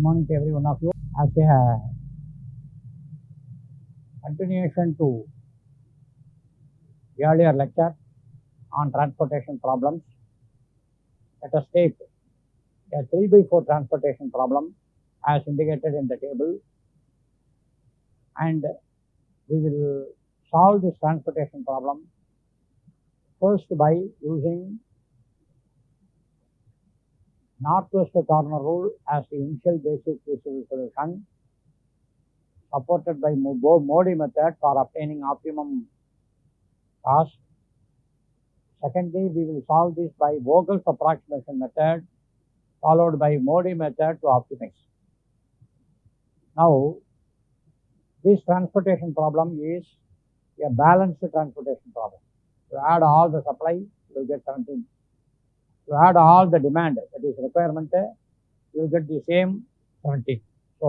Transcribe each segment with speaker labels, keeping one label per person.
Speaker 1: morning to every one of you. As a continuation to the earlier lecture on transportation problems, let us take a 3/4 transportation problem as indicated in the table, and we will solve this transportation problem first by using northwest corner rule as the initial basic feasible solution, supported by Modi method for obtaining optimum cost. Secondly, we will solve this by Vogal's approximation method, followed by Modi method to optimize. Now, this transportation problem is a balanced transportation problem. To add all the supply, you will get 17. To add all the demand, that is requirement, you will get the same 17. So,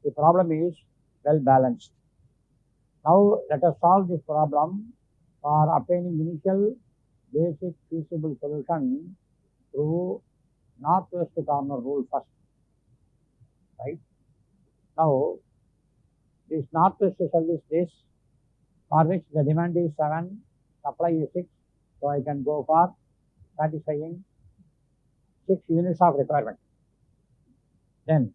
Speaker 1: the problem is well balanced. Now, let us solve this problem for obtaining initial basic feasible solution through northwest corner rule first. Right? Now, this northwest cell is this, for which the demand is 7, supply is 6, so I can go for satisfying 6 units of requirement. Then,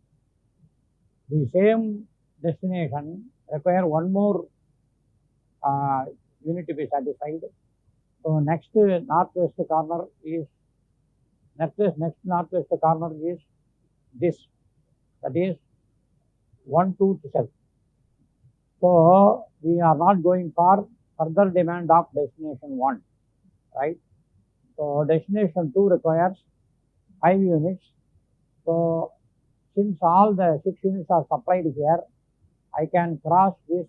Speaker 1: the same destination require one more unit to be satisfied. So next northwest corner is next northwest corner is this, that is 1, 2 cell. So we are not going for further demand of destination 1, right? So destination 2 requires 5 units. So since all the 6 units are supplied here, I can cross this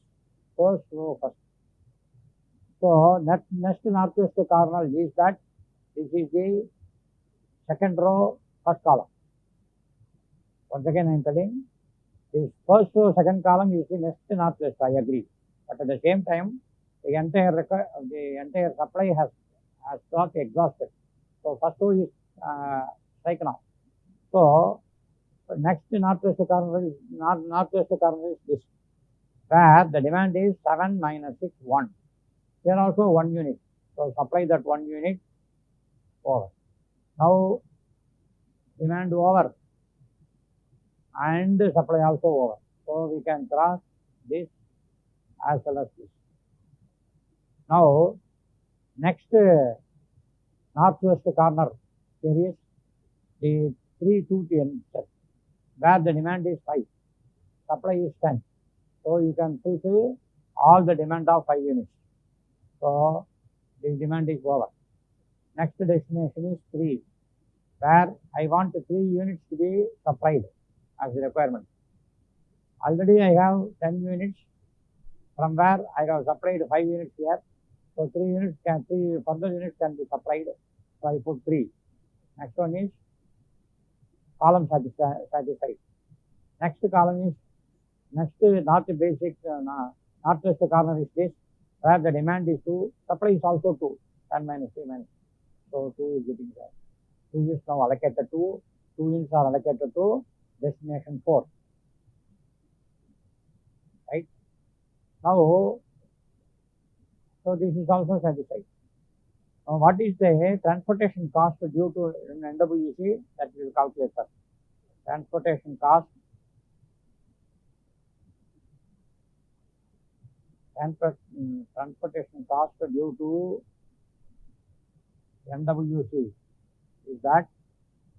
Speaker 1: first row first. So next northwest corner is that this is the second row, first column. Once again I am telling, this first row, second column is the next northwest, I agree. But at the same time, the entire supply has got exhausted. So first row is taken off. So next northwest corner is this, where the demand is 7 minus 6, 1. Here also 1 unit. So supply that 1 unit over. Now demand over and supply also over. So we can cross this as well as this. Now next northwest corner, there is the 3, 2, 10 set, where the demand is 5, supply is 10. So you can fulfill all the demand of 5 units. So the demand is over. Next destination is 3, where I want 3 units to be supplied as a requirement. Already I have 10 units, from where I have supplied 5 units here. So 3 further units can be supplied. So I put 3. Next one is column satisfied. Next column is northwest corner is this, where the demand is 2, supply is also 2, 10 minus 3 minus. So 2 is getting there. 2 is now allocated to, 2 units are allocated to destination 4. Right? Now, so this is also satisfied. Now what is the transportation cost due to NWC, that we will calculate first. Transportation cost due to NWC is that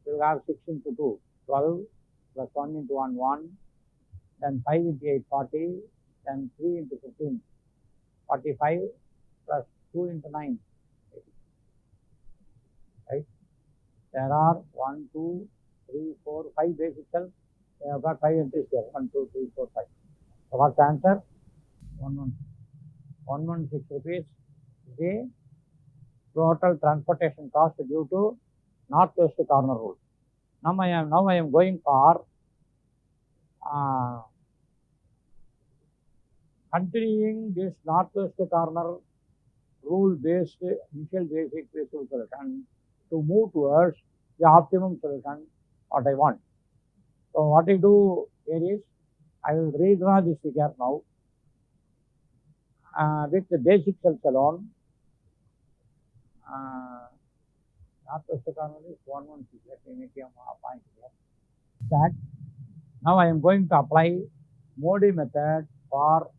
Speaker 1: we will have 6 into 2, 12, plus 1 into 1, 1, then 5 into 8, 40, then 3 into 15, 45, plus 2 into 9, 80. Right? There are 1, 2, 3, 4, 5 basic cells. We have got 5 entries here, 1, 2, 3, 4, 5. So what's the answer? 116 rupees is the total transportation cost due to northwest corner rule. Now I am going for continuing this northwest corner rule based initial basic feasible solution to move towards the optimum solution what I want. So what I do here is, I will redraw this figure now with the basic cells alone. Northwest corner is 116. Let me make a point here. That now I am going to apply Modi method for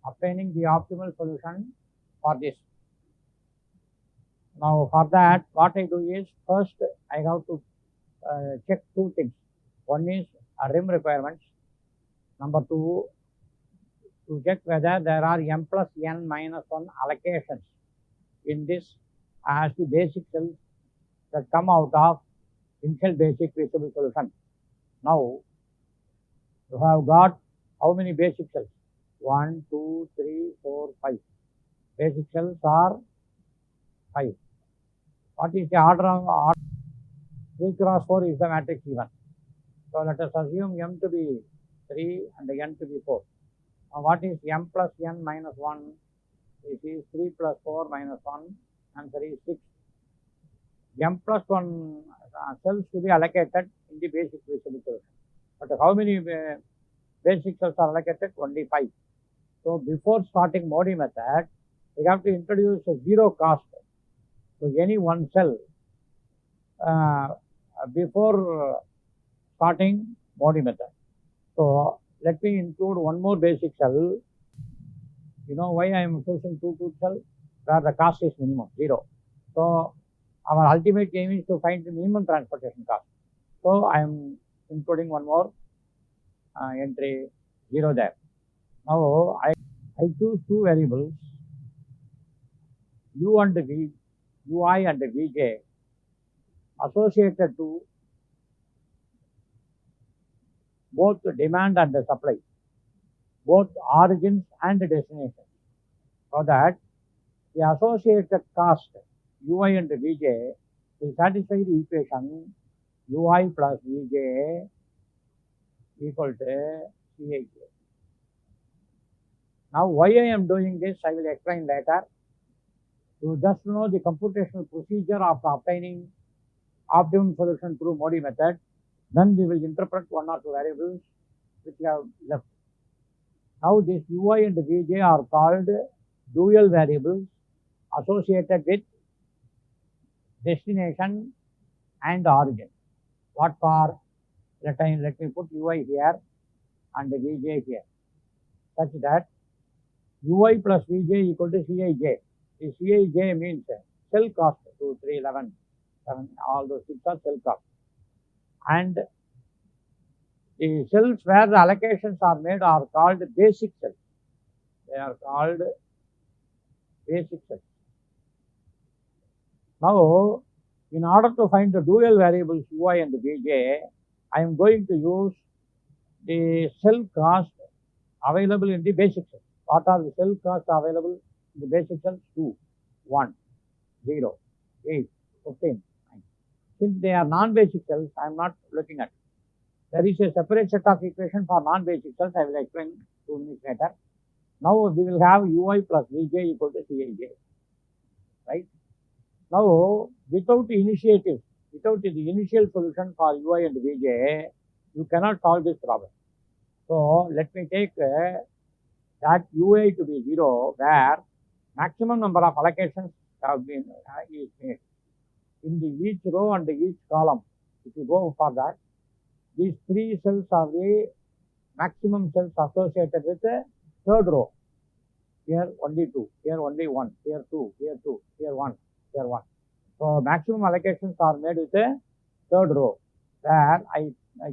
Speaker 1: obtaining the optimal solution for this. Now for that, what I do is, first I have to check two things. One is rim requirements. Number two, to check whether there are m plus n minus 1 allocations in this as the basic cells that come out of initial basic feasible solution. Now you have got how many basic cells? 1, 2, 3, 4, 5. Basic cells are 5. What is the order of 3 cross 4 is the matrix even. So let us assume m to be 3 and n to be 4. Now what is m plus n minus 1? This is 3 plus 4 minus 1. Answer is 6. M plus 1 cells to be allocated in the basic feasible solution. But how many basic cells are allocated? Only 5. So before starting Modi method, we have to introduce a zero cost to any one cell before starting Modi method. So let me include one more basic cell. You know why I am choosing 2 cell? Where the cost is minimum, 0. So our ultimate aim is to find the minimum transportation cost. So I am including one more entry, 0 there. Now I choose two variables, u and v, ui and vj, associated to both demand and supply, both origins and destinations, so that the associated cost ui and vj will satisfy the equation ui plus vj equal to Cij. Now why I am doing this, I will explain later. You just know the computational procedure of obtaining optimum solution through Modi method. Then we will interpret one or two variables which we have left. Now this ui and vj are called dual variables associated with destination and origin. What for? Let me put ui here and vj here, such that ui plus vj equal to Cij. The Cij means cell cost, 2, 3, 11, 7, all those things are cell cost. And the cells where the allocations are made are called basic cells. They are called basic cells. Now, in order to find the dual variables ui and vj, I am going to use the cell cost available in the basic cells. What are the cell costs available in the basic cells? 2, 1, 0, 8, 15, 9. Since they are non-basic cells, I am not looking at it. There is a separate set of equation for non-basic cells. I will explain 2 minutes later. Now we will have ui plus vj equal to Cij. Right? Now, without the initiative, without the initial solution for ui and vj, you cannot solve this problem. So let me take that ui to be 0, where maximum number of allocations have been is made. In the each row and each column, if you go for that, these 3 cells are the maximum cells associated with the third row. Here only 2, here only 1, here 2, here 2, here 1, here 1. So maximum allocations are made with the third row, where I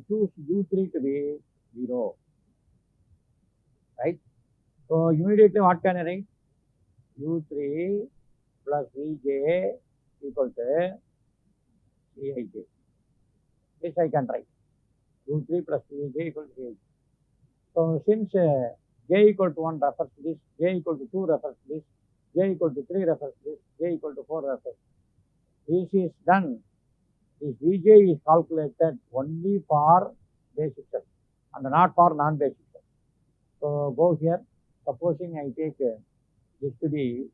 Speaker 1: choose u3 to be 0. Right? So immediately what can I write? u3 plus vj equal to Cij. This I can write. u3 plus vj equal to Cij. So since j equal to 1 refers to this, j equal to 2 refers to this, j equal to 3 refers to this, j equal to 4 refers to this. This is done. This vj is calculated only for basic cells and not for non-basic cells. So go here. Supposing I take this to be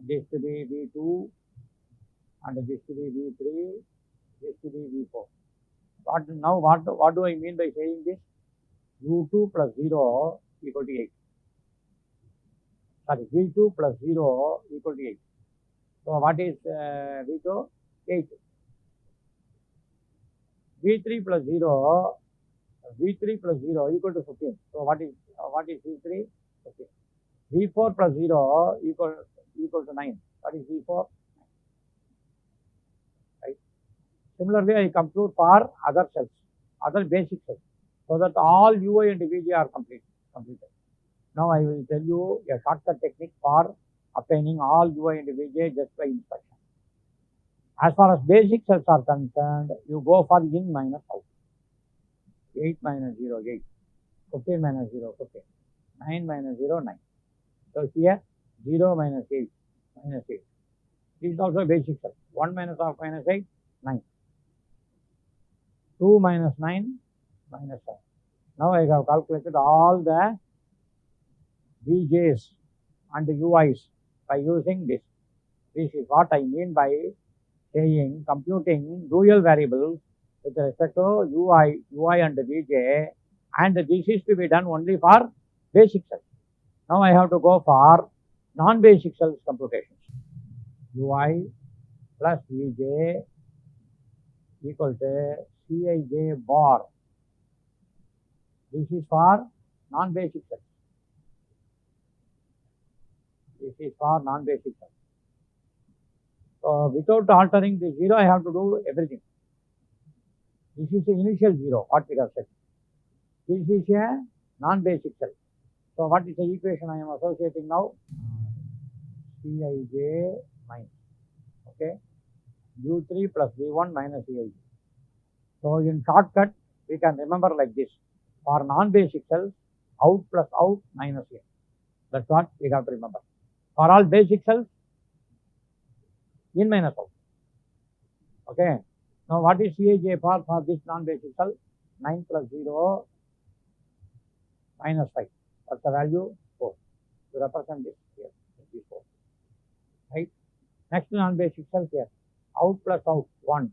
Speaker 1: V2 and this to be V3, this to be V4. What do I mean by saying this? U2 plus 0 equal to 8. Sorry, V2 plus 0 equal to 8. So what is V2? 8. V3 plus 0, V3 plus 0 equal to 15. So what is V3? 15. V4 plus 0 equal to 9. What is V4? Right. Similarly, I compute for other cells, other basic cells, so that all UI and Vj are completed. Now I will tell you a shortcut technique for obtaining all UI and Vj just by inspection. As far as basic cells are concerned, you go for in minus out. 8 minus 0, 8. 15 minus 0, 15. 9 minus 0, 9. So here 0 minus 8, minus 8. This is also basic cell. 1 minus half minus 8, 9. 2 minus 9, minus 7. Now I have calculated all the Vj's and Ui's by using this. This is what I mean by saying computing dual variables with respect to UI and Vj, and this is to be done only for basic cells. Now I have to go for non-basic cells computations. UI plus Vj equal to Cij bar. This is for non-basic cells. This is for non-basic cells. So without altering the 0, I have to do everything. This is the initial 0, what we have said. This is a non-basic cell. So what is the equation I am associating now? Cij minus, okay, U3 plus V1 minus Cij. So in shortcut, we can remember like this. For non-basic cells, out plus out minus A. That's what we have to remember. For all basic cells, in minus out. Okay. Now what is Cij for this non-basic cell? 9 plus 0 minus 5. What's the value? 4. To represent this here, this 4. Right. Next non-basic cell here. Out plus out 1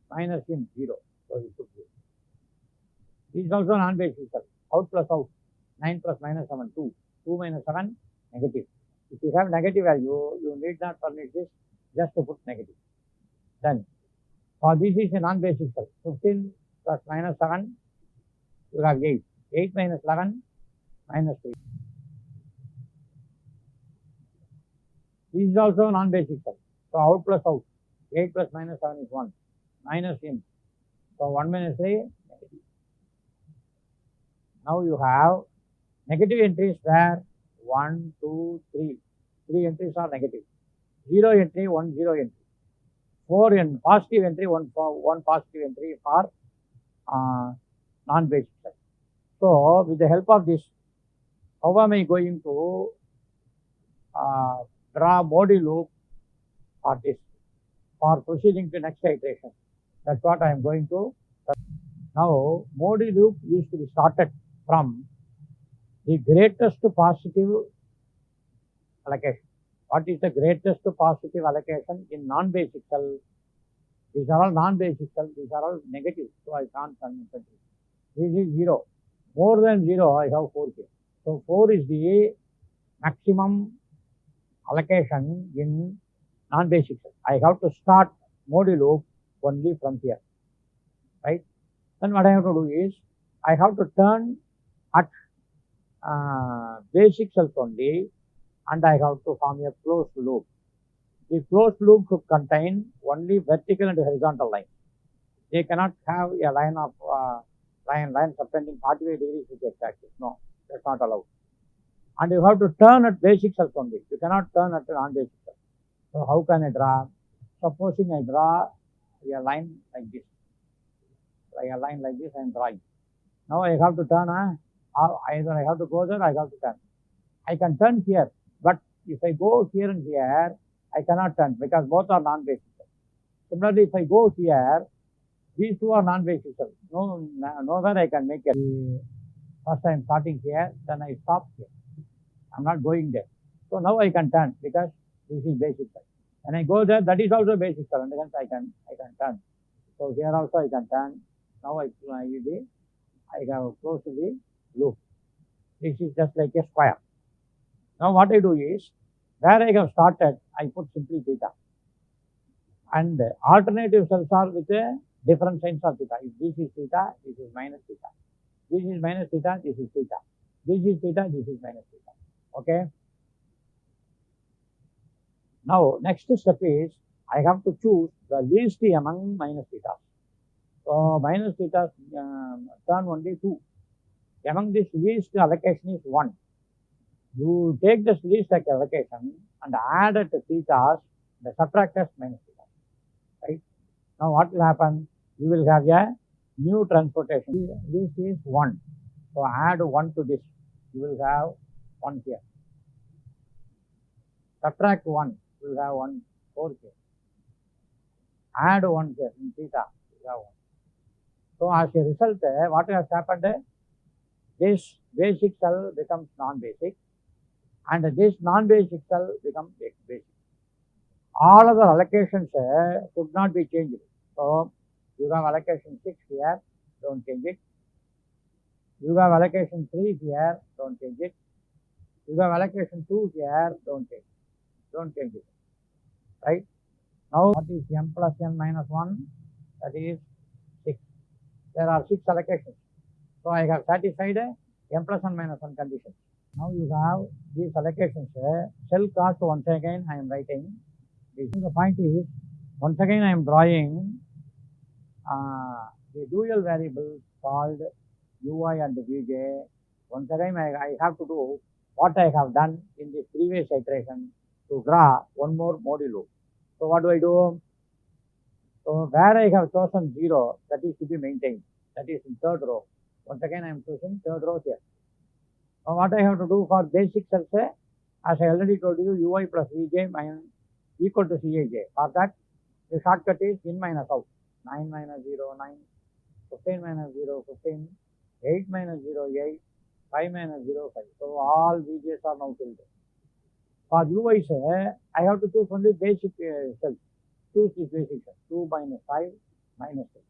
Speaker 1: minus in 0. So you put 0. This is also non-basic cell. Out plus out 9 plus minus 7 2. 2 minus 7 negative. If you have negative value, you need not furnish this, just to put negative. Then for this is a non-basic cell. 15 plus minus 7, you have 8. 8 minus 11 minus 3. This is also non-basic cell. So out plus out. 8 plus minus 7 is 1. Minus in. So 1 minus 3, negative. Now you have negative entries where 1, 2, 3. 3 entries are negative. 0 entry, 1 0 entry. 4 in positive entry, 1 positive entry for non-basic cell. So with the help of this, how am I going to draw Modi loop for this, for proceeding to next iteration? That's what I am going to. Now Modi loop used to be started from the greatest positive allocation. What is the greatest positive allocation in non-basic cell? These are all non-basic cells, these are all negative, so I can't consider. This is 0. More than 0, I have 4 here. So 4 is the maximum allocation in non-basic cell. I have to start Modi loop only from here. Right? Then what I have to do is, I have to turn at basic cells only, and I have to form a closed loop. The closed loop should contain only vertical and horizontal lines. They cannot have a line of line subtending 45 degrees with x axis. No, that's not allowed. And you have to turn at basic cells only. You cannot turn at non-basic cells. So how can I draw? Supposing I draw a line like this. Like a line like this I am drawing. Now I have to turn, either I have to go there, I have to turn. I can turn here, but if I go here and here, I cannot turn because both are non-basic cells. Similarly, if I go here, these two are non-basic cells. Nowhere I can make it. First I am starting here, then I stop here. I am not going there. So now I can turn because this is basic cell. When I go there, that is also basic cell, and hence I can turn. So here also I can turn. Now I have closed the loop. This is just like a square. Now what I do is, where I have started, I put simply theta. And alternative cells are with a different signs of theta. If this is theta, this is minus theta. This is minus theta, this is theta. This is theta, this is minus theta. Okay. Now next step is, I have to choose the least among minus theta. So minus theta turn only 2. Among this least allocation is 1. You take this least allocation and add it to thetas, the subtractors minus theta. Right? Now what will happen? You will have a new transportation. This is 1. So add 1 to this. You will have 1 here. Subtract 1. You will have 1 4 here. Add 1 here in theta. You have 1. So as a result, what has happened? This basic cell becomes non-basic, and this non-basic cell becomes basic. All other allocations should not be changed. So you have allocation 6 here, don't change it. You have allocation 3 here, don't change it. You have allocation 2 here, don't change it. Right? Now what is m plus n minus 1? That is 6. There are 6 allocations. So I have satisfied m plus n minus 1 condition. Now you have these allocations. Cell cost once again I am writing. The point is, once again I am drawing the dual variables called ui and vj. Once again I have to do what I have done in the previous iteration to draw one more modulo. So what do I do? So where I have chosen 0, that is to be maintained. That is in third row. Once again I am choosing third row here. Now what I have to do for basic cells, as I already told you, ui plus vj minus equal to Cij. For that, the shortcut is in minus out. 9 minus 0, 9, 15 minus 0, 15, 8 minus 0, 8, 5 minus 0, 5. So all vj's are now filled. For ui's, I have to choose only basic cells. Choose this basic cell. 2 minus 5 minus 6.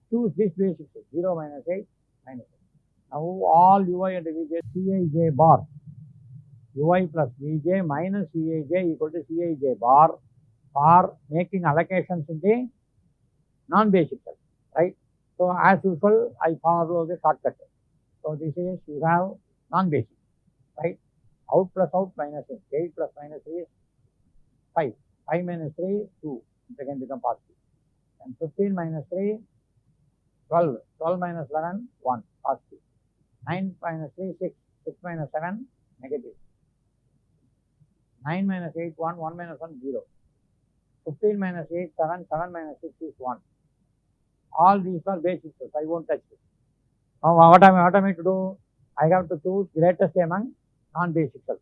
Speaker 1: Choose this basic cell. 0 minus 8 minus 6. Now all ui and vj, Cij bar. ui plus vj minus Cij equal to Cij bar for making allocations in the non-basic cell, right? So as usual, I follow the shortcut. So this is, you have non-basic, right? Out plus out minus 8. 8 plus minus 3 is 5. 5 minus 3, 2. It can become positive. And 15 minus 3, 12. 12 minus 11, 1. Positive. 9 minus 3, 6. 6 minus 7, negative. 9 minus 8, 1. 1 minus 1, 0. 15 minus 8, 7. 7 minus 6 is 1. All these are basic cells. I won't touch it. Now what am I to do? I have to choose greatest among non-basic cells.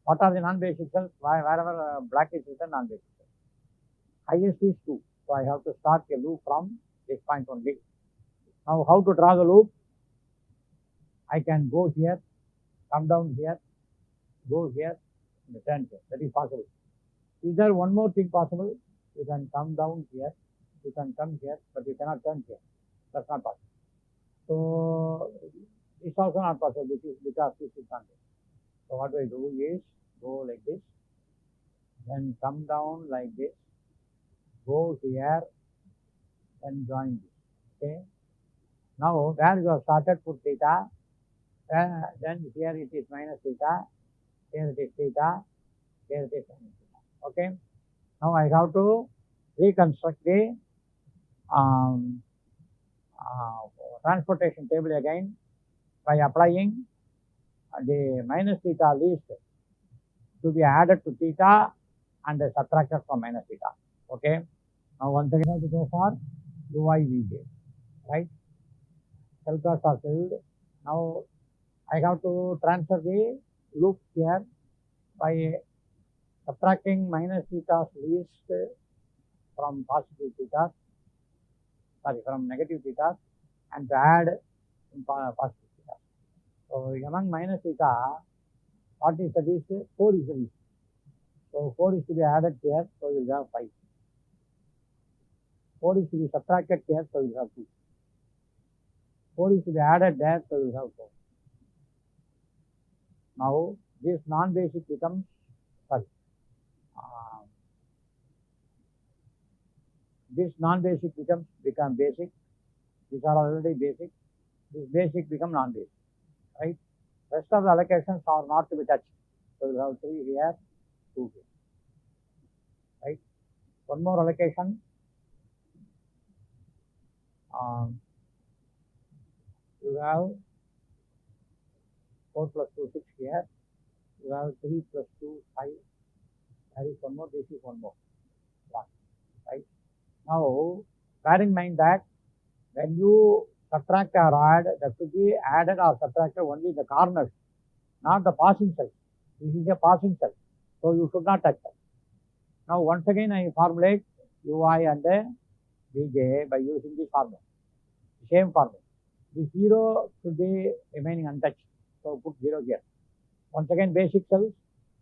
Speaker 1: What are the non-basic cells? Wherever black is written, non-basic cells. Highest is 2. So I have to start a loop from this point only. Now how to draw the loop? I can go here, come down here, go here, and return here. That is possible. Is there one more thing possible? You can come down here, you can come here, but you cannot turn here. That's not possible. So it's also not possible because this is not there. So what I do is go like this, then come down like this, go here, and join this. Okay. Now where you have started, put theta, then here it is minus theta, here it is theta, here it is minus theta. Okay. Now I have to reconstruct the transportation table again by applying the minus theta least to be added to theta and subtracted from minus theta. Okay. Now once again I have to go for ui vj, right? Cell costs are filled. Now I have to transfer the loop here by subtracting minus theta's least from positive theta, from negative theta, and to add positive theta. So among minus theta, what is the least? 4 is the least. So 4 is to be added here, so we will have 5. 4 is to be subtracted here, so we will have 2. 4 is to be added there, so we will have 4. Now this non-basic becomes, sorry, this non-basic become basic. These are already basic. This basic become non-basic, right? Rest of the allocations are not to be touched. So we will have 3 here, 2 here, right? One more allocation. You have 4 plus 2, 6 here. You have 3 plus 2, 5. There is one more, this is one more. 1, right? Now, bear in mind that when you subtract or add, that should be added or subtracted only the corners, not the passing cells. This is a passing cell, so you should not touch that. Now, once again, I formulate ui and vj by using this formula, the same formula. The 0 should be remaining untouched, so put 0 here. Once again, basic cells,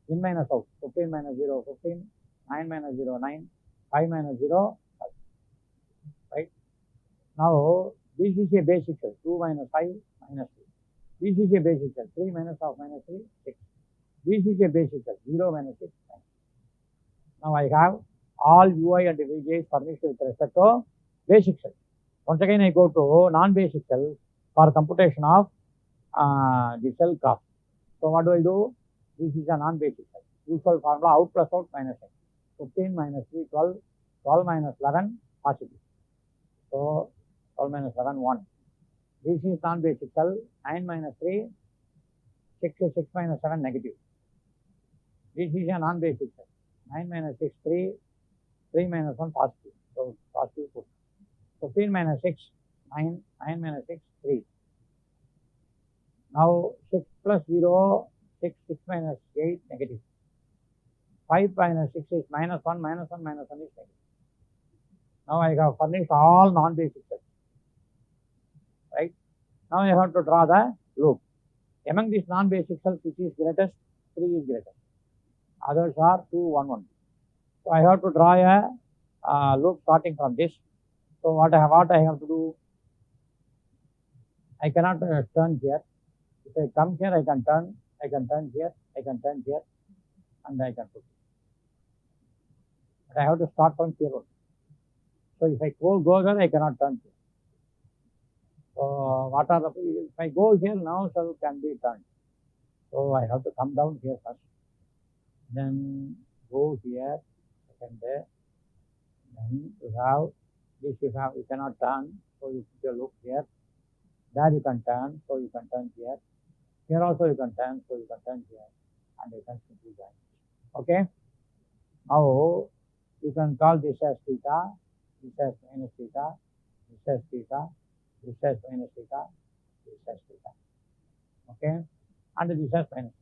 Speaker 1: in minus out, 15 minus 0, 15, 9 minus 0, 9, 5 minus 0, 5, right? Now, this is a basic cell, 2 minus 5 minus 3. This is a basic cell, 3 minus of minus 3, 6. This is a basic cell, 0 minus 6, 9. Now, I have all ui and vj furnished with respect to basic cell. Once again, I go to non-basic cell for computation of the cell cost. So, what do? This is a non-basic cell. Usual formula, out plus out minus x. 15 minus 3, 12, 12 minus 11, positive. So, 12 minus 11, 1. This is non-basic cell, 9 minus 3, 6, 6 minus 7, negative. This is a non-basic cell, 9 minus 6, 3, 3 minus 1, positive. So, positive put. 15 minus 6, 9, 9 minus 6, 3. Now, 6 plus 0, 6, 6 minus 8, negative. 5 minus 6 is minus 1, minus 1, minus 1 is negative. Now, I have furnished all non-basic cells, right? Now, I have to draw the loop. Among these non-basic cells, which is greatest? 3 is greatest. Others are 2, 1, 1. So, I have to draw a loop starting from this. So, what I have to do? I cannot turn here. If I come here, I can turn here, I can turn here, and I can put it. But I have to start from here only. So, if I go here, I cannot turn here. So, if I go here now, cell can be turned. So, I have to come down here first. Then go here, second there. Then you have this, you cannot turn, so you put your loop here. There you can turn, so you can turn here. Here also you can turn, so you can turn here, and you can simply join. Okay. Now you can call this as theta, this as minus theta, this as theta, this as minus theta, this as theta. Okay, and this as minus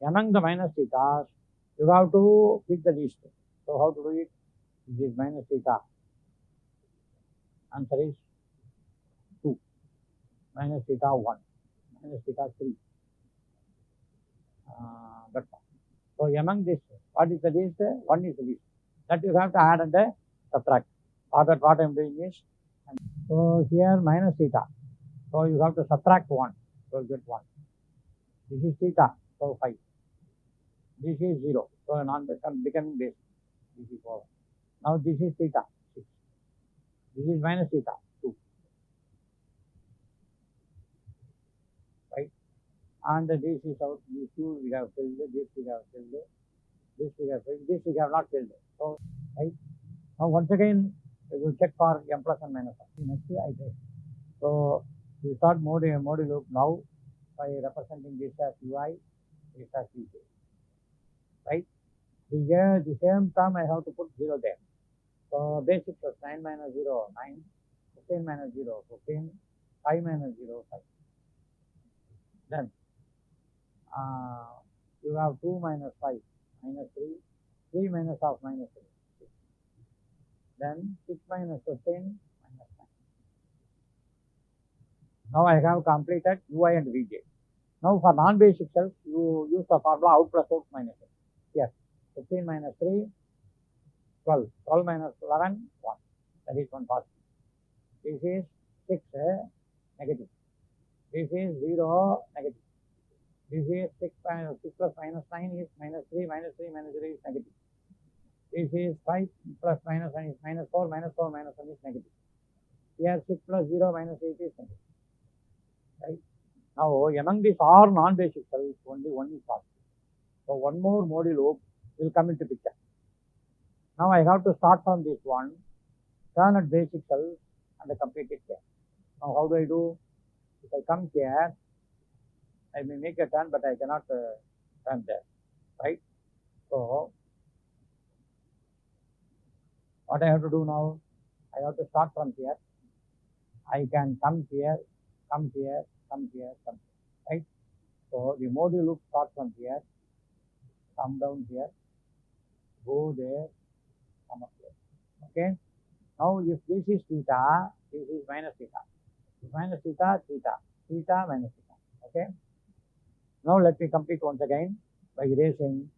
Speaker 1: theta. Among the minus thetas, you have to pick the least. So how to do it? This is minus theta. Answer is 2. Minus theta 1. Minus theta 3. That's all. So among this, what is the least? 1 is the least. That you have to add and subtract. What I am doing is, so here minus theta. So you have to subtract 1. So you get 1. This is theta. So 5. This is 0. So becoming base. This is 4. Now this is theta. 6. This is minus theta. 2. Right? And this is out. These 2 we have filled. This we have filled. This we have filled. This we have not filled. So, right? Now once again, we will check for m plus and minus 1. Next I say. So we start mode loop now by representing this as ui, this as vj. Right? Here the same term I have to put 0 there. So basic plus 9 minus 0, 9, 15 minus 0, 15, 5 minus 0, 5. Then you have 2 minus 5, minus 3, 3 minus of minus 3, 6. Then 6 minus 15, minus 9. Now I have completed ui and vj. Now for non-basic cells, you use the formula out plus out minus 8. Yes. 15 minus 3, 12. 12 minus 11, 1. That is one positive. This is 6 negative. This is 0 negative. This is 6 plus minus 9 is minus 3, minus 3, minus 3 is negative. This is 5 plus minus 1 is minus 4, minus 4, minus 1 is negative. Here 6 plus 0 minus 8 is negative. Right? Now, among these all non-basic cells, only one is positive. So, one more module loop will come into picture. Now, I have to start from this one, turn at basic cells and complete it here. Now, how do I do? If I come here, I may make a turn, but I cannot turn there, right? So, what I have to do now? I have to start from here. I can come here, come here, come here, come here, right? So, the module loop starts from here, come down here, go there, come up here, okay? Now, if this is theta, this is minus theta. Minus theta, theta, theta, minus theta, okay? Now, let me complete once again by erasing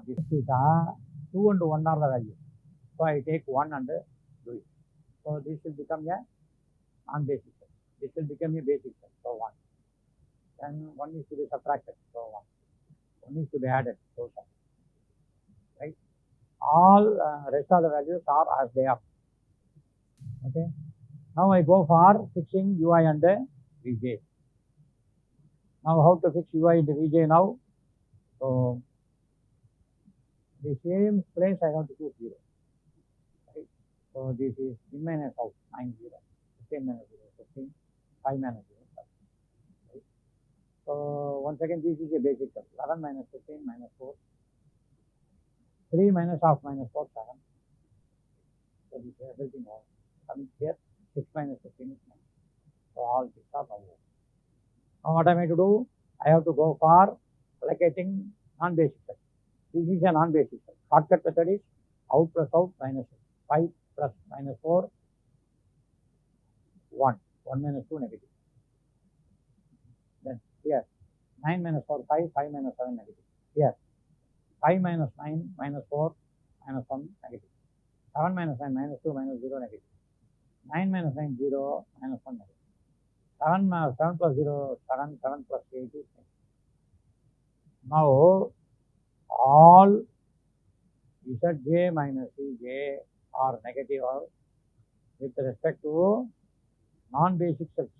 Speaker 1: this theta. 2 and 1 are the values. So, I take 1 and do it. So, this will become a non-basic cell. This will become a basic cell. So, 1. Then 1 is to be subtracted. So, 1. 1 is to be added. So, 7. Right? All rest of the values are as they are. Okay. Now, I go for fixing ui and vj. Now, how to fix ui and vj now? So, the same place I have to choose 0. Right? So, this is in minus out 9 0, 15 minus 0, 15, 5 minus 0. Right? So, once again, this is a basic cell. 11 minus 15 minus 4. 3 minus half minus 4, 7. So, this is everything all coming here. 6 minus 15 is 9. So, all 6 are over. Now, what am I to do? I have to go for allocating non-basic cell. This is a non-basic cell. Shortcut method is out plus out minus 5 plus minus 4, 1. 1 minus 2 negative. Then here 9 minus 4, 5, 5 minus 7 negative. Here 5 minus 9 minus 4 minus 1 negative. 7 minus 9 minus 2 minus 0 negative. 9 minus 9 0 minus 1 negative. 7 plus 0 7, 7 plus 8 is 9. Now, all Zj minus Cj are negative with respect to non-basic cells.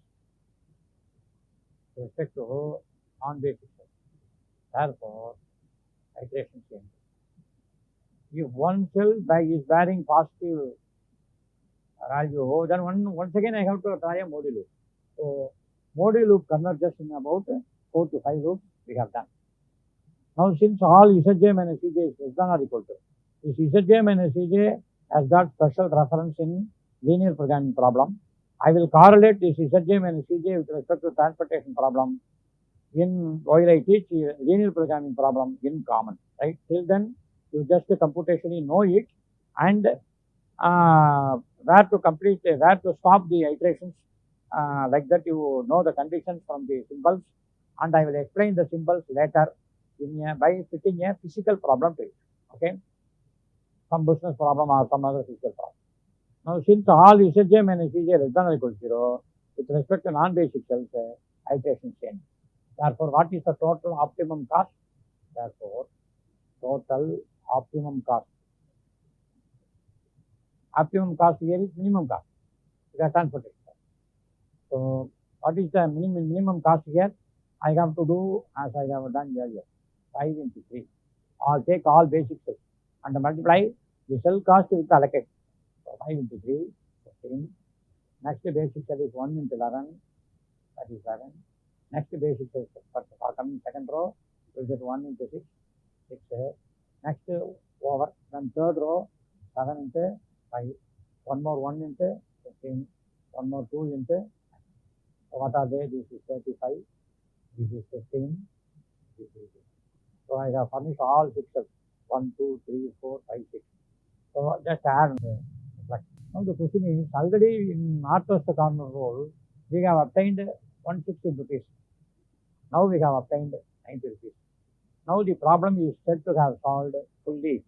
Speaker 1: With respect to non-basic cells. Therefore, iteration change. If one cell is bearing positive value, then once again I have to try a module loop. So, module loop converges in about 4 to 5 loops we have done. Now, since all Zj minus Cj is less than or equal to, this Zj minus Cj has got special reference in linear programming problem. I will correlate this Zj minus Cj with respect to transportation problem while I teach linear programming problem in common, right? Till then, you just computationally know it and where to stop the iterations, like that you know the conditions from the symbols, and I will explain the symbols later by fitting a physical problem to it, okay? Some business problem or some other physical problem. Now, since all Zj minus Cj less than or equal to 0, with respect to non-basic cells, iteration change. Therefore, what is the total optimum cost? Therefore, total optimum cost. Optimum cost here is minimum cost. Because transportation. So, what is the minimum cost here? I have to do as I have done earlier. 5 into 3. I'll take all basic cells and multiply the cell cost with the allocation. So, 5 into 3, 15. Next basic cell is 1 into 11, that is 7. Next basic cell for coming second row, we get 1 into 6, 6. Next over, then third row, 7 into 5. One more 1 into 15. One more 2 into 9. So, what are they? This is 35. This is 15. This is 8. So, I have furnished all 6 cells. 1, 2, 3, 4, 5, 6. So, just add. Now, the question is, already in northwest corner rule, we have obtained 160 rupees. Now, we have obtained 90 rupees. Now, the problem is said to have solved fully.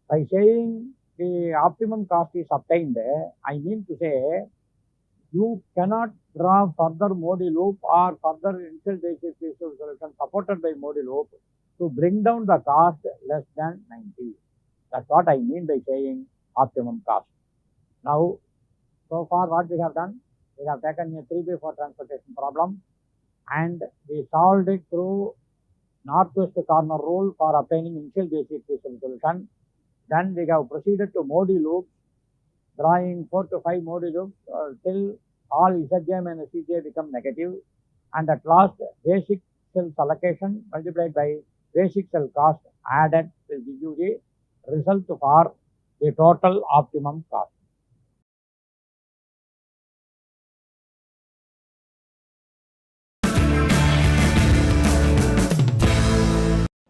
Speaker 1: By saying the optimum cost is obtained, I mean to say you cannot draw further Modi loop or further initial basic solution supported by Modi loop to bring down the cost less than 90. That's what I mean by saying optimum cost. Now, so far what we have done, we have taken a 3/4 transportation problem and we solved it through northwest corner rule for obtaining initial basic solution. Then we have proceeded to Modi loops, drawing 4 to 5 Modi loops till all Zj minus Cj become negative, and at last basic cell allocation multiplied by basic cell cost added will give you the result for the total optimum cost.